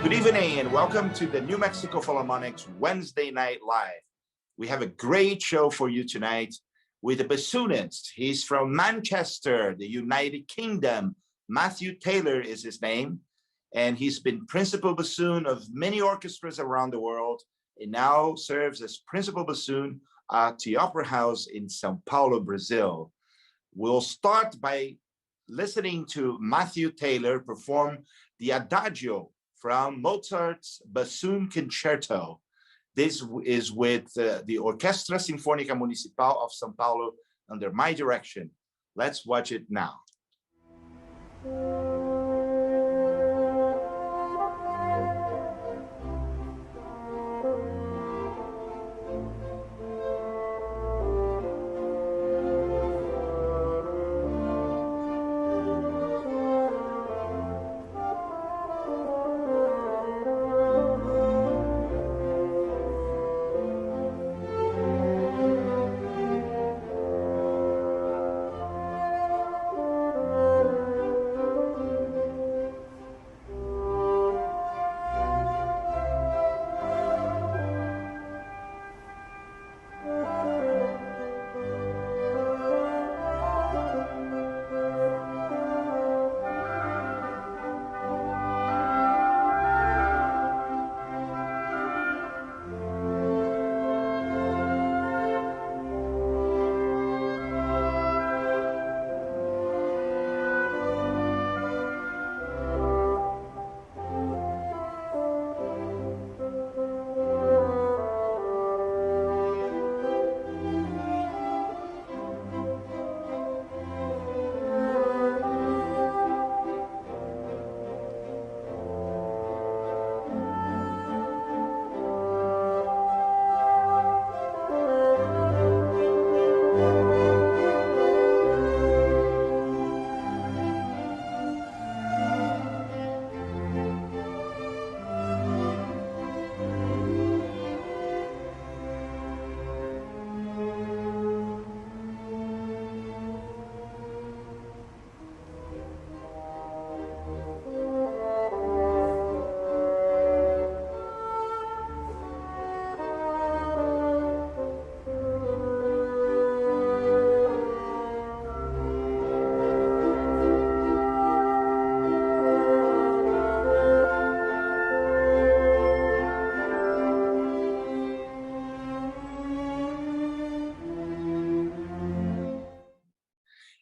Good evening and welcome to the New Mexico Philharmonic's Wednesday Night Live. We have a great show for you tonight with a bassoonist. He's from Manchester, the United Kingdom. Matthew Taylor is his name, and he's been principal bassoon of many orchestras around the world and now serves as principal bassoon at the Opera House in São Paulo, Brazil. We'll start by listening to Matthew Taylor perform the Adagio from Mozart's Bassoon Concerto. This is with the Orquestra Sinfônica Municipal of São Paulo under my direction. Let's watch it now.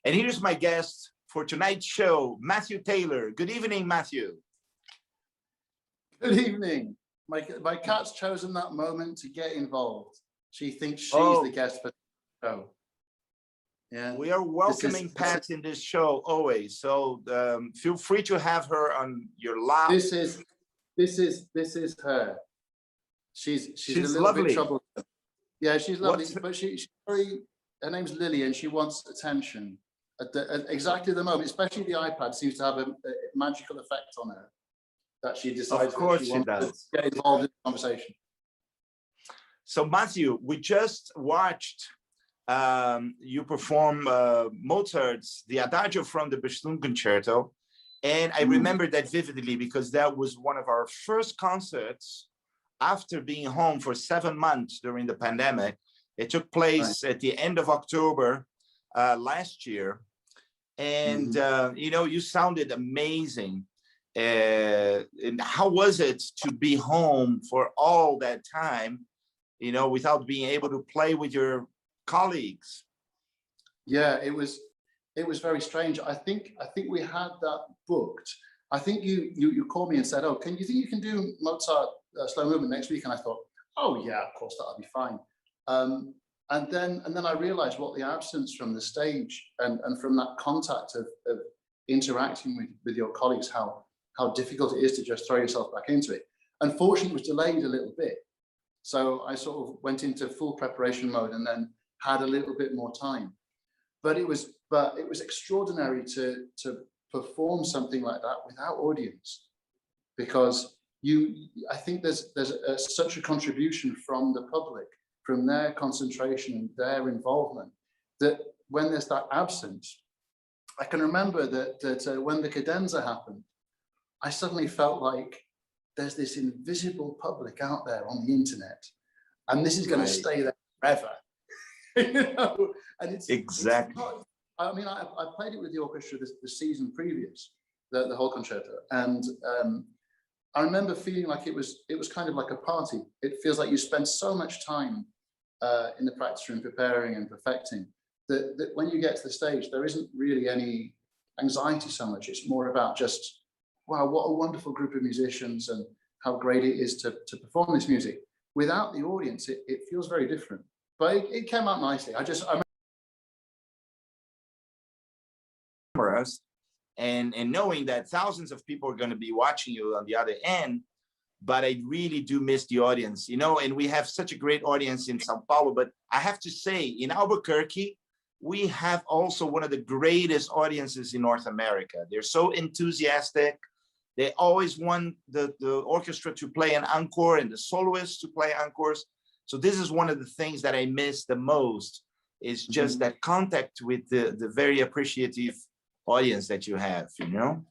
And here's my guest for tonight's show, Matthew Taylor. Good evening, Matthew. Good evening. My cat's chosen that moment to get involved. She thinks she's the guest for the show. Yeah. We are welcoming Pat in this show always, so feel free to have her on your lap. This is her. She's a little lovely. bit troubled. Yeah, she's lovely, but she's very. Her name's Lily, and she wants attention at exactly the moment. Especially the iPad seems to have a magical effect on her that she decides. Of course, she wants to get involved in the conversation. So, Matthew, we just watched you perform Mozart's the Adagio from the Bassoon Concerto, and I remember that vividly because that was one of our first concerts after being home for 7 months during the pandemic. It took place at the end of October last year, and you know, you sounded amazing. And how was it to be home for all that time, you know, without being able to play with your colleagues? Yeah, it was very strange. I think we had that booked. I think you called me and said, "Oh, you think you can do Mozart slow movement next week?" And I thought, "Oh yeah, of course, that'll be fine." And then I realized what the absence from the stage and from that contact of interacting with your colleagues, how difficult it is to just throw yourself back into it. Unfortunately, it was delayed a little bit. So I sort of went into full preparation mode and then had a little bit more time. But it was extraordinary to perform something like that without audience, because I think there's such a contribution from the public, from their concentration and their involvement, that when there's that absence, I can remember that when the cadenza happened, I suddenly felt like there's this invisible public out there on the internet, and this is going to stay there forever. You know, and it's exactly. It's not, I mean, I played it with the orchestra the season previous, the whole concerto, and I remember feeling like it was kind of like a party. It feels like you spend so much time in the practice room preparing and perfecting that when you get to the stage, there isn't really any anxiety so much. It's more about just, wow, what a wonderful group of musicians and how great it is to perform this music. Without the audience, it feels very different. But it came out nicely. I cameras and knowing that thousands of people are going to be watching you on the other end, but I really do miss the audience, you know, and we have such a great audience in Sao Paulo, but I have to say in Albuquerque, we have also one of the greatest audiences in North America. They're so enthusiastic. They always want the orchestra to play an encore and the soloists to play encores. So this is one of the things that I miss the most, is just that contact with the very appreciative audience that you have, you know?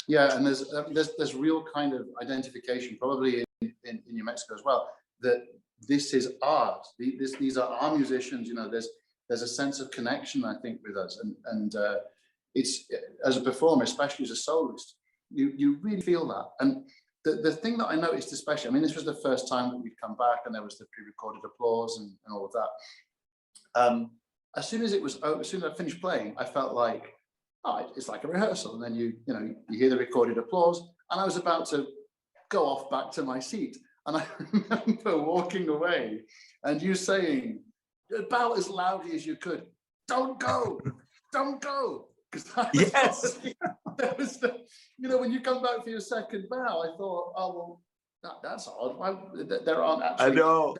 Yeah, and there's real kind of identification, probably in New Mexico as well, that this is art. These are our musicians, you know, there's a sense of connection, I think, with us. And it's, as a performer, especially as a soloist, you really feel that. And the thing that I noticed especially, I mean, this was the first time that we'd come back and there was the pre-recorded applause and all of that. As soon as I finished playing, I felt like, oh, it's like a rehearsal. And then you hear the recorded applause, and I was about to go off back to my seat. And I remember walking away and you saying about as loudly as you could, "Don't go, don't go." Yes. That was you know, when you come back for your second bow, I thought, oh, well, that's odd. Why, there aren't actually. I know.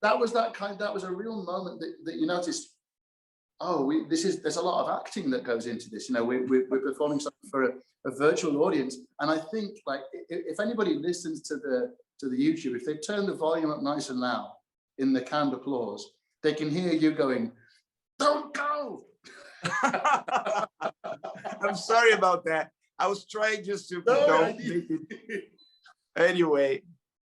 That was a real moment that you noticed. Oh, there's a lot of acting that goes into this. You know, we're performing something for a virtual audience, and I think, like, if anybody listens to the YouTube, if they turn the volume up nice and loud in the canned applause, they can hear you going, "Don't go." I'm sorry about that. I was trying just to make it. Anyway,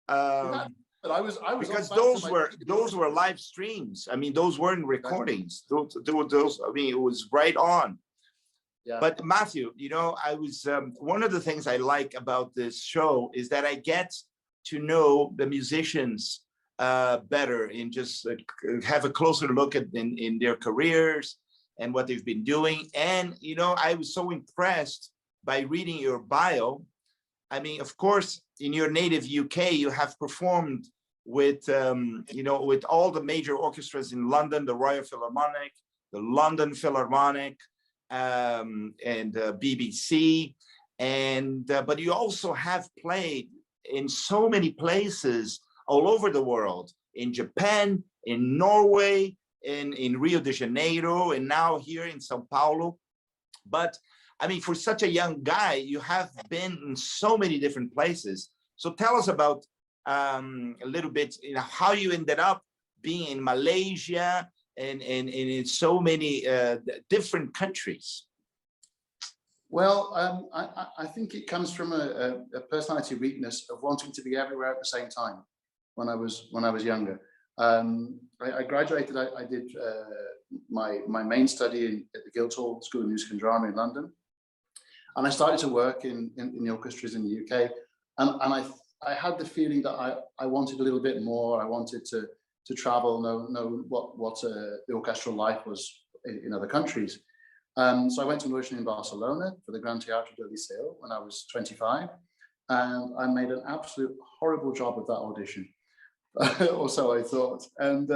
but I was because those were live streams. I mean, those weren't recordings. Those I mean, it was right on. Yeah. But Matthew, you know, I was one of the things I like about this show is that I get to know the musicians better and just have a closer look at in their careers and what they've been doing. And, you know, I was so impressed by reading your bio. I mean, of course, in your native UK, you have performed with, you know, with all the major orchestras in London, the Royal Philharmonic, the London Philharmonic, and BBC. And, but you also have played in so many places all over the world, in Japan, in Norway, in Rio de Janeiro, and now here in Sao Paulo. But I mean, for such a young guy, you have been in so many different places. So tell us about a little bit, you know, how you ended up being in Malaysia and in so many different countries. Well, I think it comes from a personality weakness of wanting to be everywhere at the same time. When I was younger, I graduated. I did my main study at the Guildhall School of Music and Drama in London, and I started to work in the orchestras in the UK. And I had the feeling that I wanted a little bit more. I wanted to travel, know what the orchestral life was in other countries. So I went to an audition in Barcelona for the Gran Teatro del Liceo when I was 25, and I made an absolute horrible job of that audition. Or so I thought. And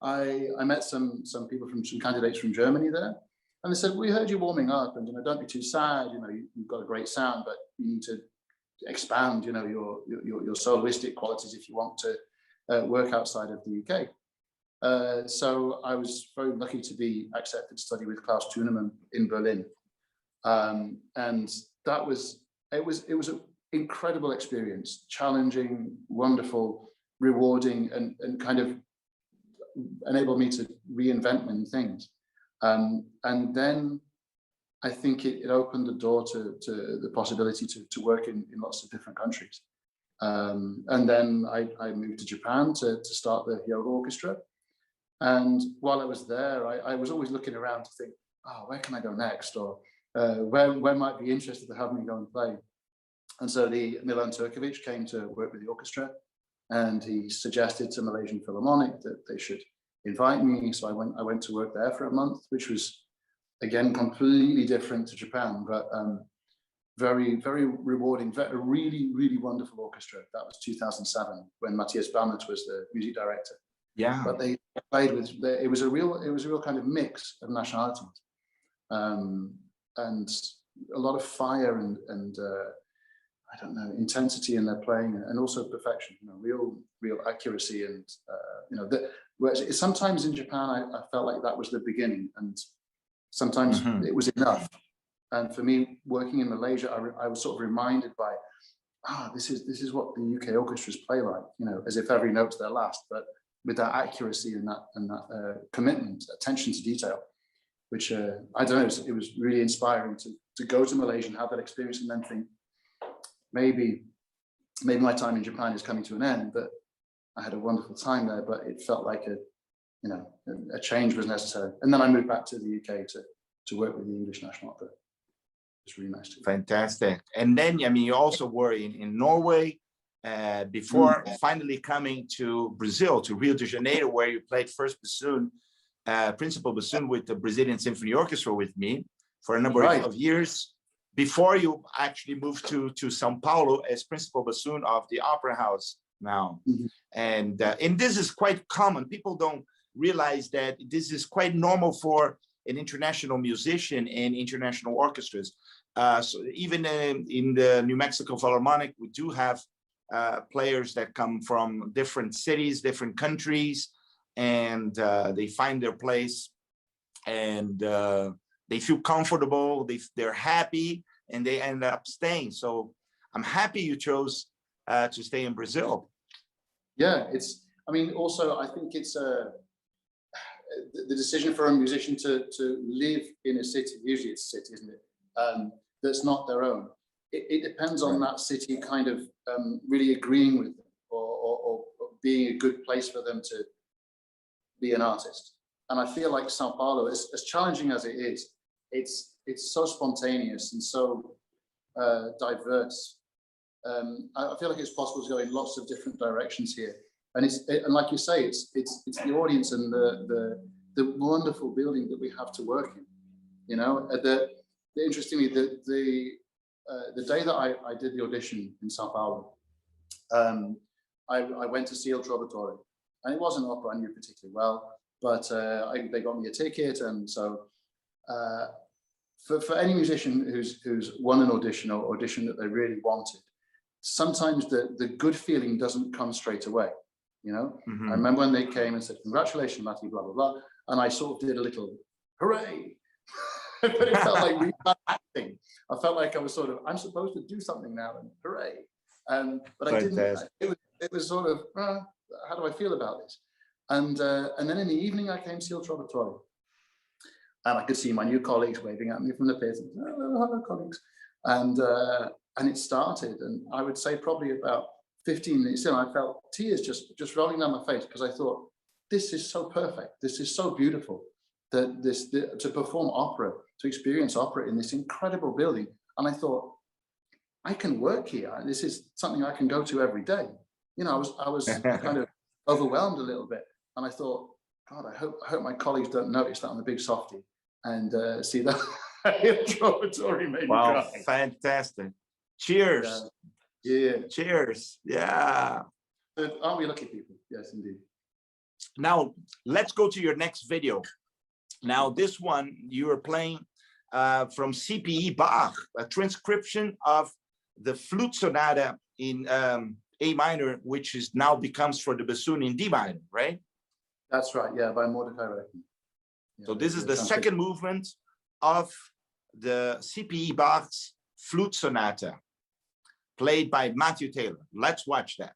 I met some people some candidates from Germany there, and they said, "We heard you warming up, and, you know, don't be too sad. You know, you've got a great sound, but you need to expand, you know, your soloistic qualities if you want to work outside of the UK." So I was very lucky to be accepted to study with Klaus Thunemann in Berlin, and that was an incredible experience, challenging, wonderful, rewarding, and kind of enabled me to reinvent many things. And then I think it opened the door to the possibility to work in lots of different countries. And then I moved to Japan to start the Hyogo Orchestra. And while I was there, I was always looking around to think, oh, where can I go next? Or where might be interested to have me go and play? And so the Milan Turkovic came to work with the orchestra, and he suggested to Malaysian Philharmonic that they should invite me. So I went to work there for a month, which was, again, completely different to Japan, but very, very rewarding, really, really wonderful orchestra. That was 2007 when Matthias Bamert was the music director. Yeah. But they played with, it was a real kind of mix of nationalities, and a lot of fire and I don't know, intensity in their playing, and also perfection, real accuracy, and whereas sometimes in Japan I felt like that was the beginning, and sometimes it was enough. And for me, working in Malaysia, I was sort of reminded by, this is what the UK orchestras play like, as if every note's their last, but with that accuracy and that commitment, attention to detail, which I don't know, it was really inspiring to go to Malaysia and have that experience, and then think, maybe my time in Japan is coming to an end, but I had a wonderful time there, but it felt like a change was necessary. And then I moved back to the UK to work with the English National Opera. It's really nice. Fantastic. And then, you also were in Norway before finally coming to Brazil, to Rio de Janeiro, where you played first bassoon, principal bassoon with the Brazilian Symphony Orchestra with me for a number of years, before you actually moved to Sao Paulo as principal bassoon of the Opera House now. And this is quite common. People don't realize that this is quite normal for an international musician and international orchestras. So even in the New Mexico Philharmonic, we do have players that come from different cities, different countries, and they find their place, and they feel comfortable, they're happy, and they end up staying. So I'm happy you chose to stay in Brazil. Yeah, also I think it's the decision for a musician to live in a city, usually it's a city, isn't it, that's not their own. It depends on that city kind of really agreeing with them, or being a good place for them to be an artist. And I feel like Sao Paulo, as challenging as it is, it's so spontaneous and so diverse. I feel like it's possible to go in lots of different directions here. And and like you say, it's the audience and the wonderful building that we have to work in. Interestingly, the day that I did the audition in Sao Paulo, I went to see Il Trovatore, and it wasn't an opera I knew particularly well, but they got me a ticket, and so for any musician who's won an audition or audition that they really wanted, sometimes the good feeling doesn't come straight away. I remember when they came and said, "Congratulations, Matty," blah blah blah, and I sort of did a little hooray. But it felt like really bad acting. I felt like I was sort of, I'm supposed to do something now, and hooray. But I didn't. It was sort of, how do I feel about this? And then in the evening, I came to Il Trovatore, and I could see my new colleagues waving at me from the pit. Hello, colleagues. And it started, and I would say probably about 15 minutes in, I felt tears just rolling down my face, because I thought, this is so perfect. This is so beautiful. To perform opera, to experience opera in this incredible building. And I thought, I can work here. This is something I can go to every day. I was kind of overwhelmed a little bit. And I thought, God, I hope my colleagues don't notice that I'm a big softie and see that Trovatore made me cry. Fantastic. Cheers. Yeah. Cheers. Yeah. Aren't we lucky people? Yes, indeed. Now, let's go to your next video. Now, this one, you are playing from CPE Bach, a transcription of the flute sonata in A minor, which now becomes for the bassoon in D minor, right? That's right, yeah, by Mordecai Reckon. Yeah, so this is the second movement of the CPE Bach's flute sonata, played by Matthew Taylor. Let's watch that.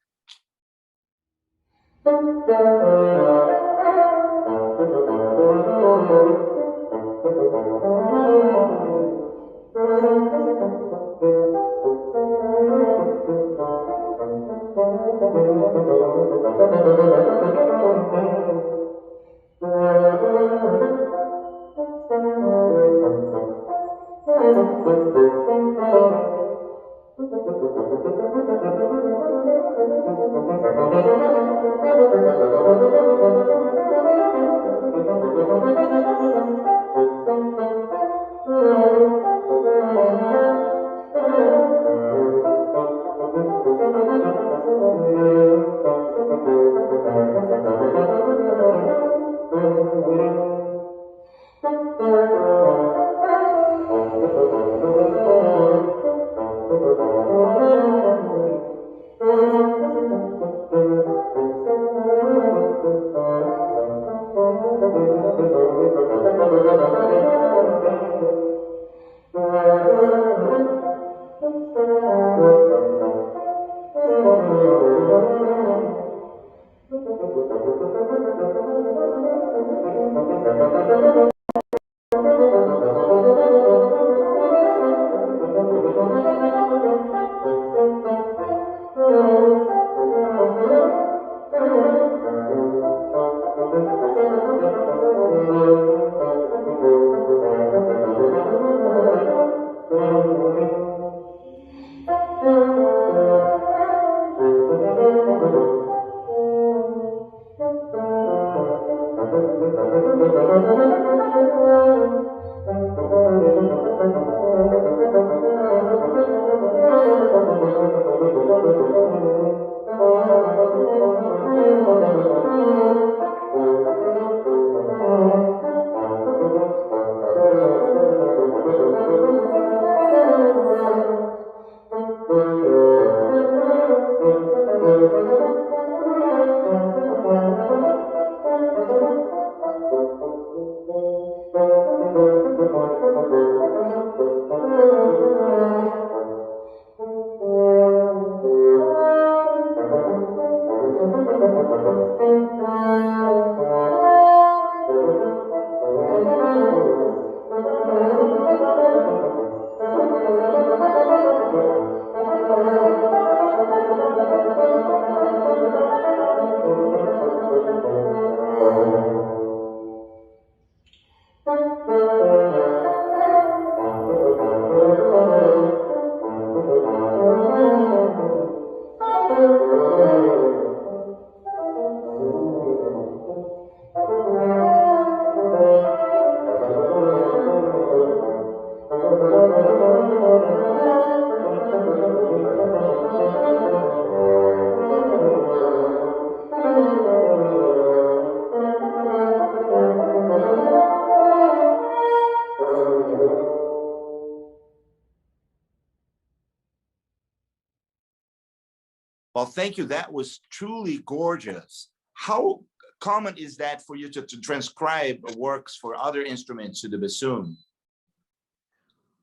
Well, thank you. That was truly gorgeous. How common is that for you to transcribe works for other instruments to the bassoon?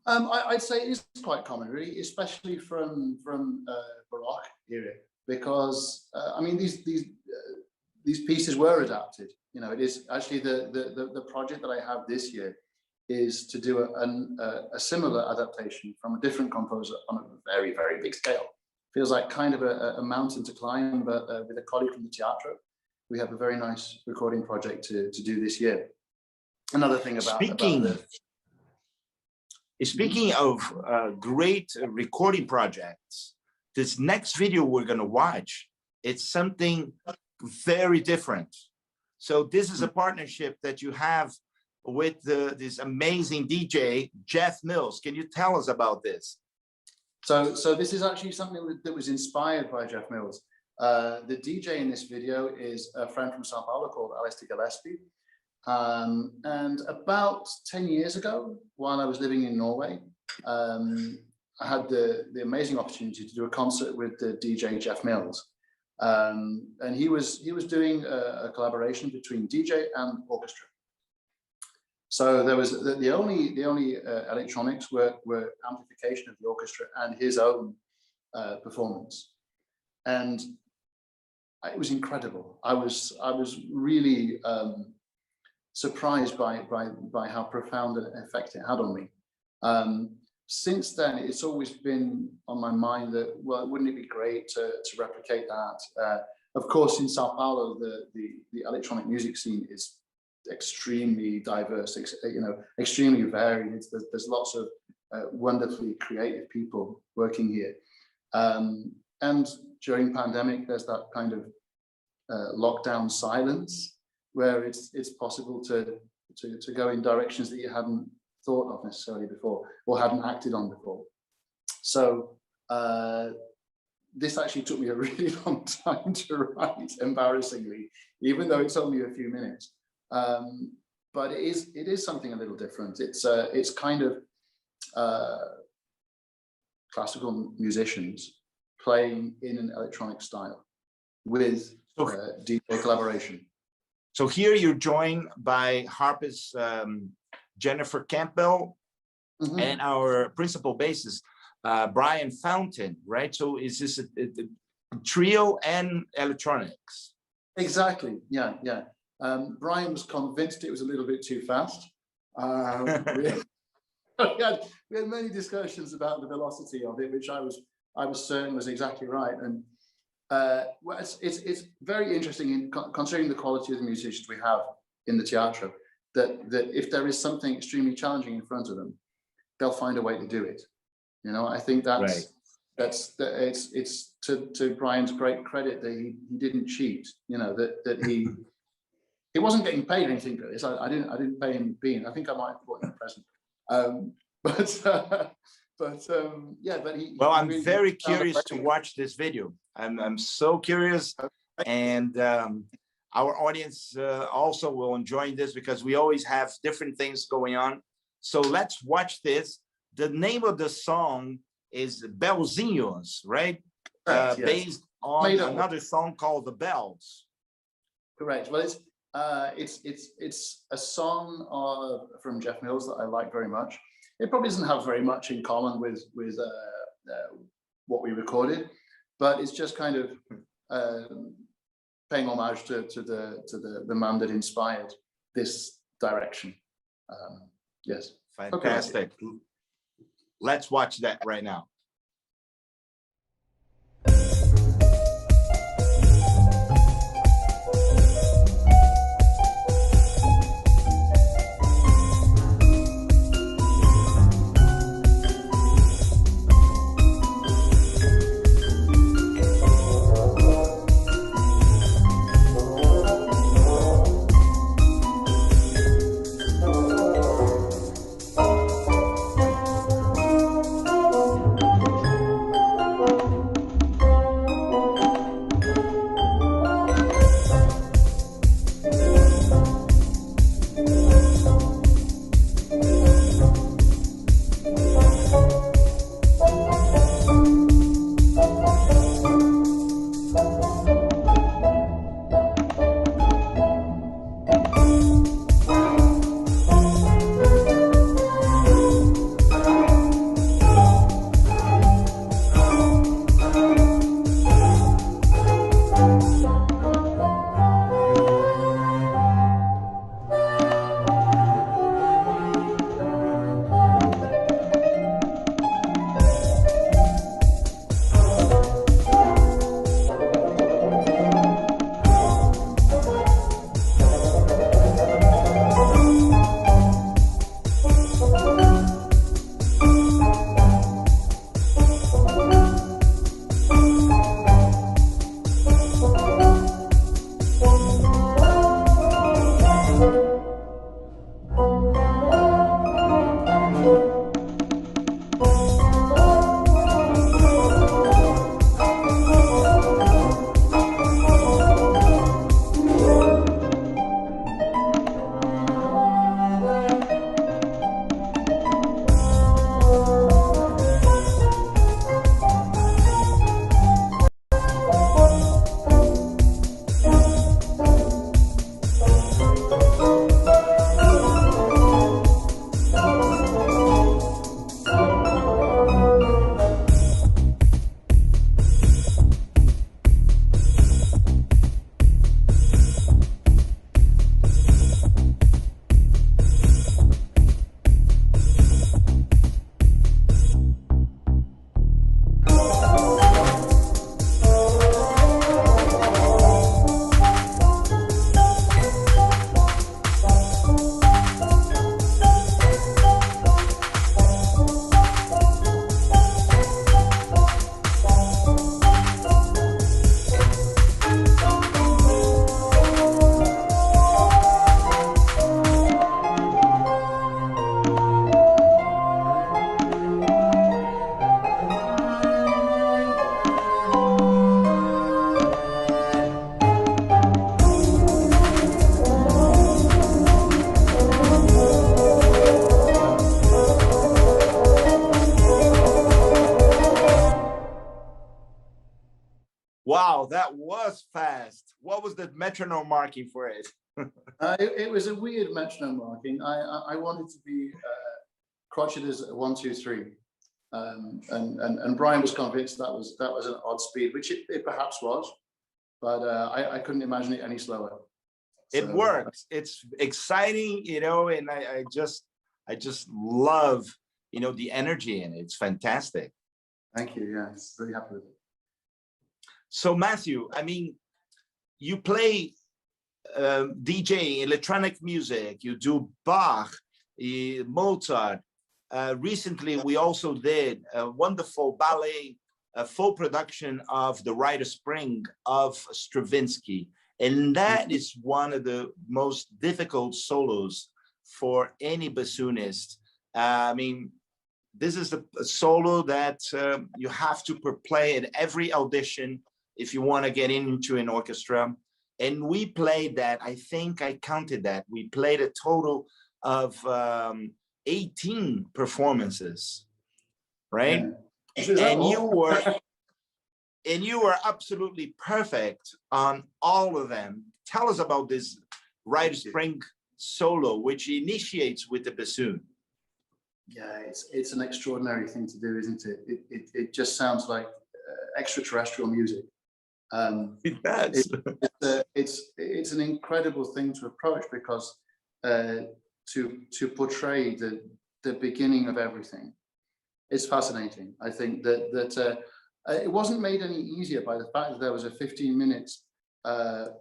I'd say it is quite common, really, especially from Baroque era, because I mean these pieces were adapted. You know, it is actually the project that I have this year is to do a similar adaptation from a different composer on a very, very big scale. Feels like kind of a mountain to climb, but with a colleague from the Teatro, we have a very nice recording project to do this year. Another thing about Speaking of great recording projects, this next video we're going to watch, it's something very different. So this is a partnership that you have with this amazing DJ, Jeff Mills. Can you tell us about this? So this is actually something that was inspired by Jeff Mills. The DJ in this video is a friend from Sao Paulo called Alistair Gillespie. And about 10 years ago, while I was living in Norway, I had the amazing opportunity to do a concert with the DJ Jeff Mills. And he was doing a collaboration between DJ and orchestra. So there was the only electronics were amplification of the orchestra and his own performance, and it was incredible. I was really surprised by how profound an effect it had on me. Since then, it's always been on my mind that, well, wouldn't it be great to replicate that? Of course, in Sao Paulo, the electronic music scene is extremely diverse, you know, extremely varied. There's lots of wonderfully creative people working here. And during pandemic, there's that kind of lockdown silence where it's possible to go in directions that you hadn't thought of necessarily before or hadn't acted on before. So this actually took me a really long time to write, embarrassingly, even though it's only a few minutes. But it is something a little different. It's kind of classical musicians playing in an electronic style with DJ collaboration. So here you're joined by harpist Jennifer Campbell and our principal bassist Brian Fountain, right? So is this a trio and electronics? Exactly. Yeah. Brian was convinced it was a little bit too fast. We had many discussions about the velocity of it, which I was certain was exactly right. And well, it's very interesting considering the quality of the musicians we have in the teatro, that if there is something extremely challenging in front of them, they'll find a way to do it. You know, I think it's to Brian's great credit that he didn't cheat. You know, that he wasn't getting paid anything for this. I didn't pay him being. I think I might have bought him a present. But he. Well, I'm very curious to watch this video. I'm so curious, and our audience also will enjoy this because we always have different things going on. So let's watch this. The name of the song is Belzinhos, right? Yes. Based on another song called The Bells. Correct. Well, it's a song from Jeff Mills that I like very much. It probably doesn't have very much in common with what we recorded, but it's just kind of paying homage to the man that inspired this direction. Yes. Fantastic. Okay. Let's watch that right now. Wow, that was fast. What was the metronome marking for it? It was a weird metronome marking. I wanted to be crotchet as 1, 2, 3, and Brian was convinced that was an odd speed, which it perhaps was, but I couldn't imagine it any slower. It works. It's exciting, you know, and I just love, you know, the energy in it. It's fantastic. Thank you. Yeah, it's really happy with it. So Matthew, I mean, you play DJ electronic music. You do Bach, Mozart. Recently, we also did a wonderful ballet, a full production of The Rite of Spring of Stravinsky. And that is one of the most difficult solos for any bassoonist. I mean, this is a solo that you have to play at every audition if you want to get into an orchestra. And we played that, I think I counted that. We played a total of 18 performances, right? Yeah. And you were absolutely perfect on all of them. Tell us about this Rite of Spring solo, which initiates with the bassoon. Yeah, it's an extraordinary thing to do, isn't it? It just sounds like extraterrestrial music. It does. It's an incredible thing to approach, because to portray the beginning of everything, it's fascinating. I think that it wasn't made any easier by the fact that there was a 15 minutes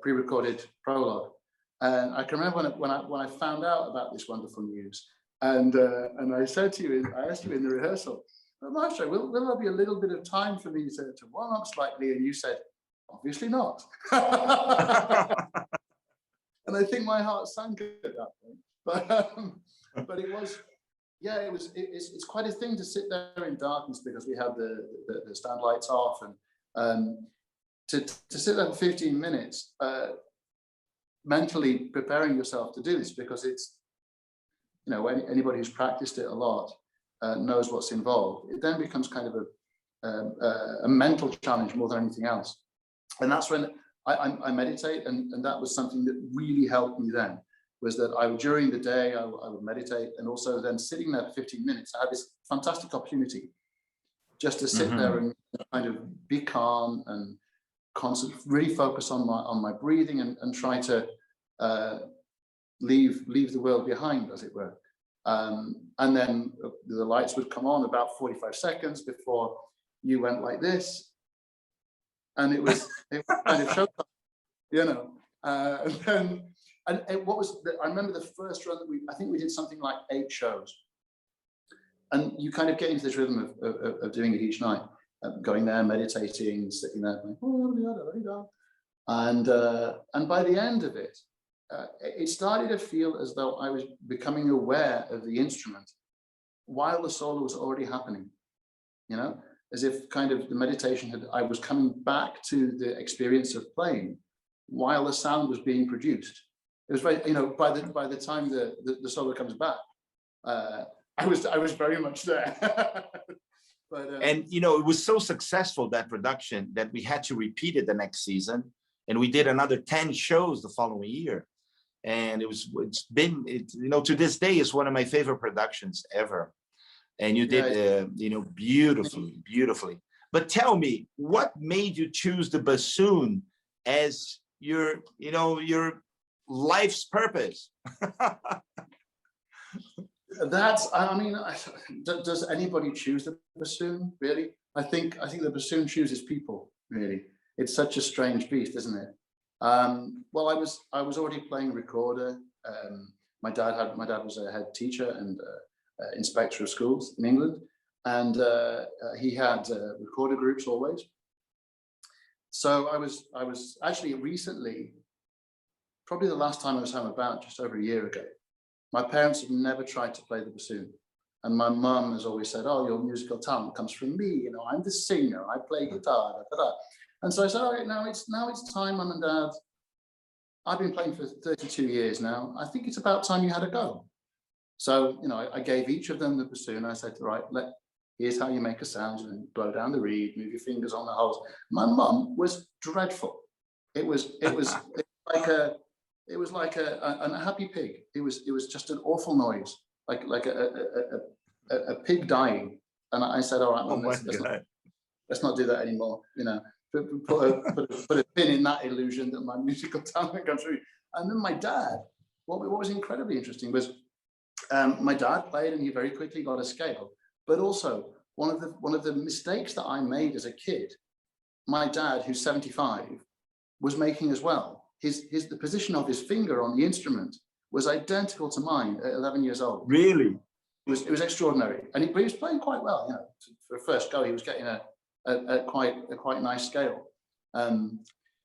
pre-recorded prologue. And I can remember when I found out about this wonderful news, and I said to you, I asked you in the rehearsal, Maestro, will there be a little bit of time for me to warm up slightly? And you said, obviously not. And I think my heart sank at that point. But it was, yeah, it's quite a thing to sit there in darkness, because we had the stand lights off, and to sit there for 15 minutes, mentally preparing yourself to do this, because it's, you know, anybody who's practiced it a lot knows what's involved. It then becomes kind of a mental challenge more than anything else. And that's when I meditate, and that was something that really helped me then, was that during the day I would meditate, and also then sitting there for 15 minutes, I had this fantastic opportunity just to sit there and kind of be calm and really focus on my breathing, and try to leave the world behind, as it were. And then the lights would come on about 45 seconds before you went like this, and it was kind of showtime, you know. I remember the first run that I think we did something like 8 shows, and you kind of get into this rhythm of doing it each night, going there, meditating, sitting there, going, and by the end of it, it started to feel as though I was becoming aware of the instrument while the solo was already happening, you know, as if kind of the meditation I was coming back to the experience of playing while the sound was being produced. It was very, you know, by the time the solo comes back, I was very much there. But, and you know, it was so successful, that production, that we had to repeat it the next season, and we did another 10 shows the following year. And it's been, you know, to this day, is one of my favorite productions ever. And you did, you know, beautifully. But tell me, what made you choose the bassoon as your, you know, your life's purpose? I mean, does anybody choose the bassoon, really? I think the bassoon chooses people, really. It's such a strange beast, isn't it? Well, I was already playing recorder. My dad was a head teacher and inspector of schools in England, and he had recorder groups always. So I was actually recently, probably the last time I was home, about just over a year ago. My parents have never tried to play the bassoon, and my mum has always said, "Oh, your musical talent comes from me. You know, I'm the singer. I play guitar." Da, da, da. And so I said, "All right, now it's time, Mum and Dad. I've been playing for 32 years now. I think it's about time you had a go." So, you know, I gave each of them the bassoon. I said, "Right, Here's how you make a sound, and blow down the reed, move your fingers on the holes. My mum was dreadful. It was like an unhappy pig. It was just an awful noise, like a pig dying. And I said, all right, Mum, let's not do that anymore. You know, put a pin in that illusion that my musical talent comes through. And then my dad, what was incredibly interesting was my dad played, and he very quickly got a scale. But also one of the mistakes that I made as a kid, my dad, who's 75, was making as well. The position of his finger on the instrument was identical to mine at 11 years old. Really? It was extraordinary, and he was playing quite well. You know, for a first go, he was getting a quite nice scale.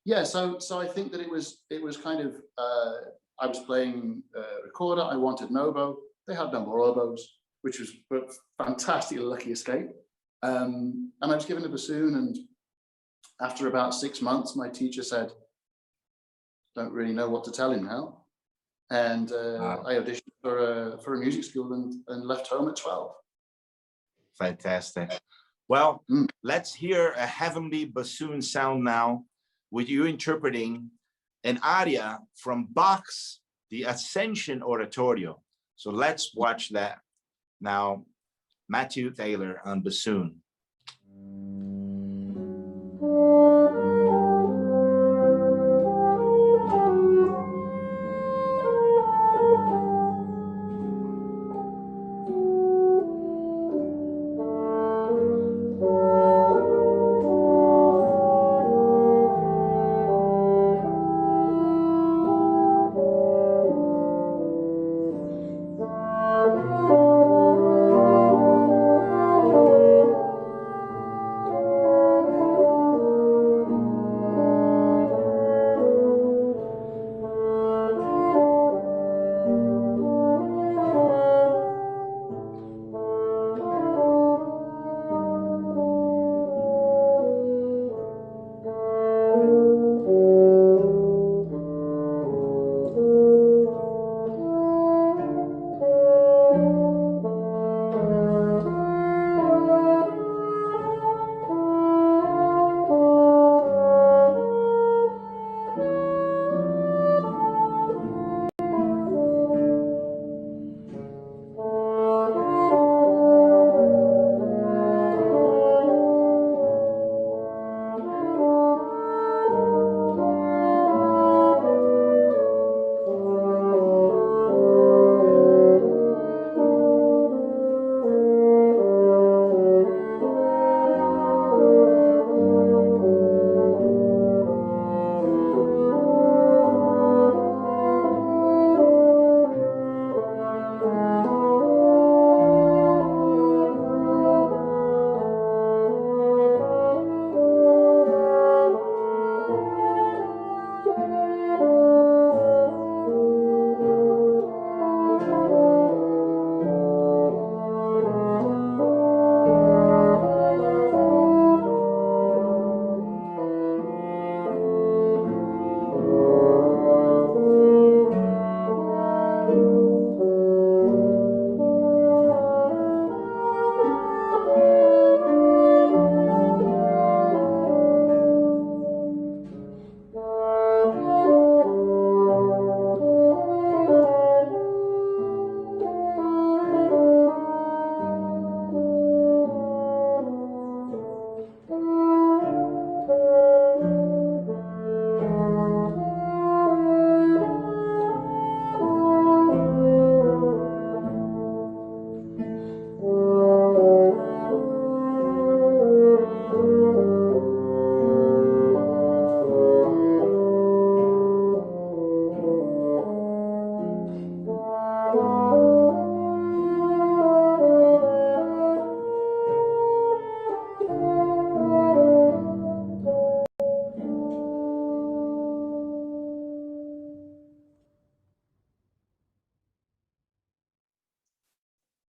Yeah, so I think that it was kind of I was playing recorder. I wanted an oboe. They had no more oboes, which was a fantastically lucky escape. And I was given a bassoon, and after about 6 months, my teacher said, "Don't really know what to tell him now." And Wow. I auditioned for a music school and left home at 12. Fantastic. Well, let's hear a heavenly bassoon sound now, with you interpreting an aria from Bach's The Ascension Oratorio. So let's watch that now. Matthew Taylor on bassoon.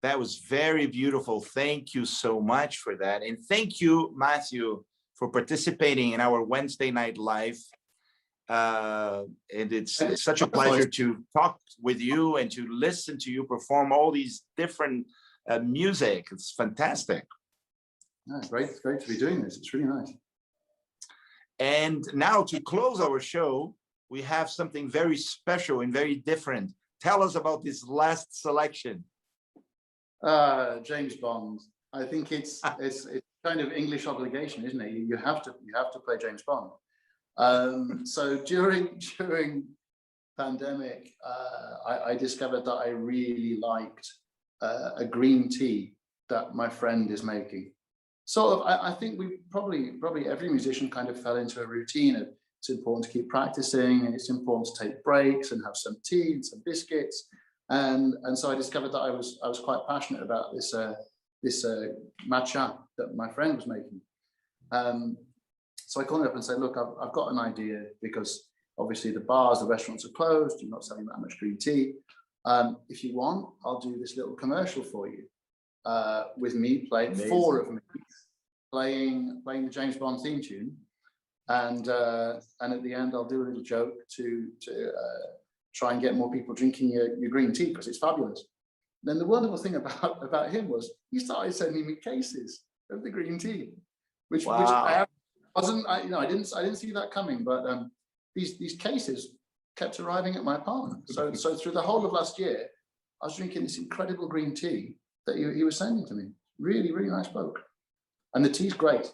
That was very beautiful. Thank you so much for that. And thank you, Matthew, for participating in our Wednesday night live. And it's such a pleasure to talk with you and to listen to you perform all these different music. It's fantastic. Yeah, great, it's great to be doing this. It's really nice. And now to close our show, we have something very special and very different. Tell us about this last selection. James Bond. I think it's kind of English obligation, isn't it? You have to play James Bond. So during pandemic, I discovered that I really liked a green tea that my friend is making. Sort of, I think we probably every musician kind of fell into a routine of it's important to keep practicing and it's important to take breaks and have some tea and some biscuits. And so I discovered that I was quite passionate about this matcha that my friend was making. So I called him up and said, look, I've got an idea, because obviously the bars, the restaurants are closed. You're not selling that much green tea. If you want, I'll do this little commercial for you with me playing, Amazing. 4 of me playing the James Bond theme tune. And at the end, I'll do a little joke to try and get more people drinking your green tea, because it's fabulous. Then the wonderful thing about him was he started sending me cases of the green tea, which I didn't see that coming. But these cases kept arriving at my apartment. So through the whole of last year, I was drinking this incredible green tea that he was sending to me. Really, really nice bloke. And the tea's great.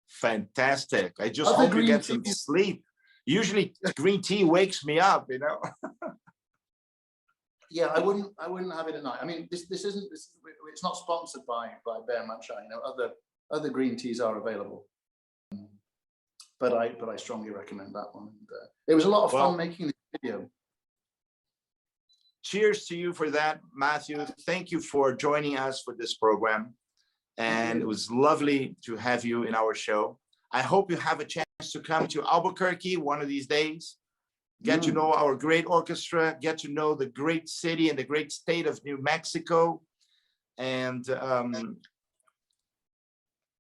Fantastic. I just hope you get some sleep. Usually green tea wakes me up, you know. Yeah, I wouldn't have it at night. I mean, it's not sponsored by Bear Matcha. You know, other green teas are available. But I strongly recommend that one. And, it was a lot of fun making this video. Cheers to you for that, Matthew. Thank you for joining us for this program. And it was lovely to have you in our show. I hope you have a chance to come to Albuquerque one of these days, get to know our great orchestra, get to know the great city and the great state of New Mexico. And,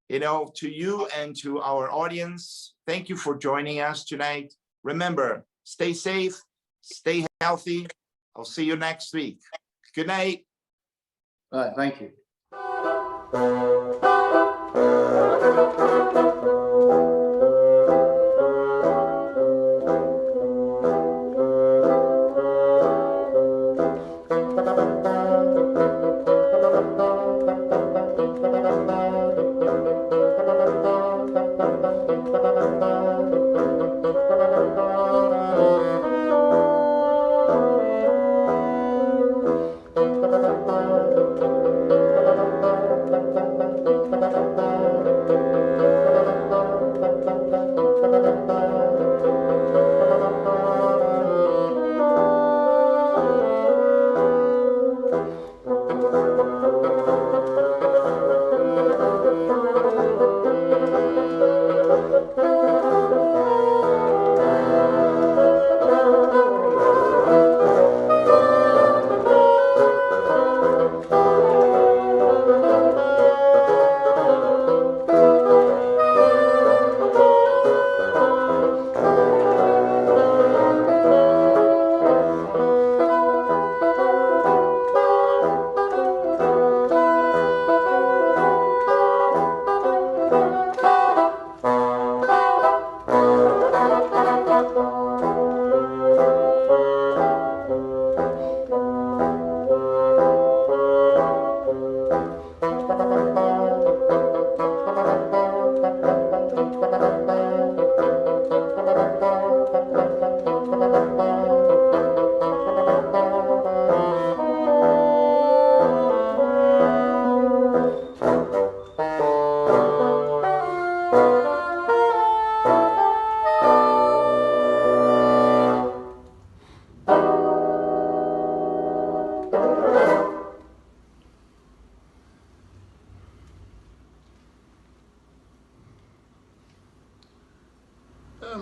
you know, to you and to our audience, thank you for joining us tonight. Remember, stay safe, stay healthy. I'll see you next week. Good night. All right, thank you.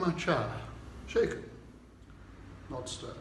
Matcha, shaken, not stirred.